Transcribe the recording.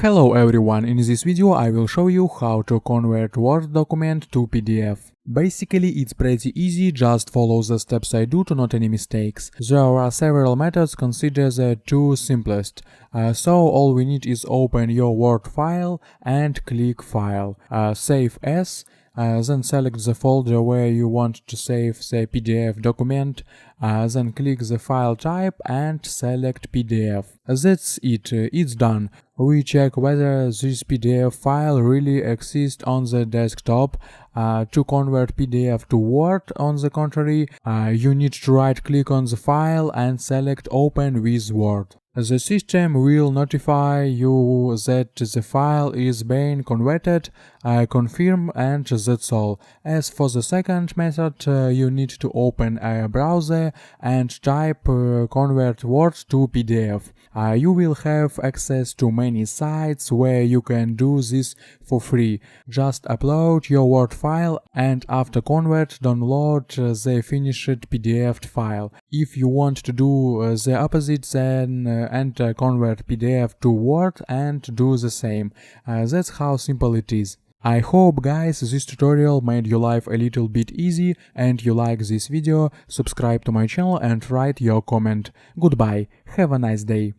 Hello everyone, in this video I will show you how to convert Word document to PDF. Basically it's pretty easy, just follow the steps I do to not any mistakes. There are several methods, consider the two simplest. So all we need is open your Word file and click File, Save As. Then select the folder where you want to save the PDF document, then click the file type and select PDF. That's it, it's done. We check whether this PDF file really exists on the desktop. To convert PDF to Word, on the contrary, you need to right click on the file and select Open with Word. The system will notify you that the file is being converted, confirm, and that's all. As for the second method, you need to open a browser and type convert Word to PDF. You will have access to many sites where you can do this for free. Just upload your Word file and after convert, download the finished PDF file. If you want to do the opposite, then enter convert PDF to Word and do the same. That's how simple it is. I hope guys this tutorial made your life a little bit easy and you like this video. Subscribe to my channel and write your comment. Goodbye, have a nice day.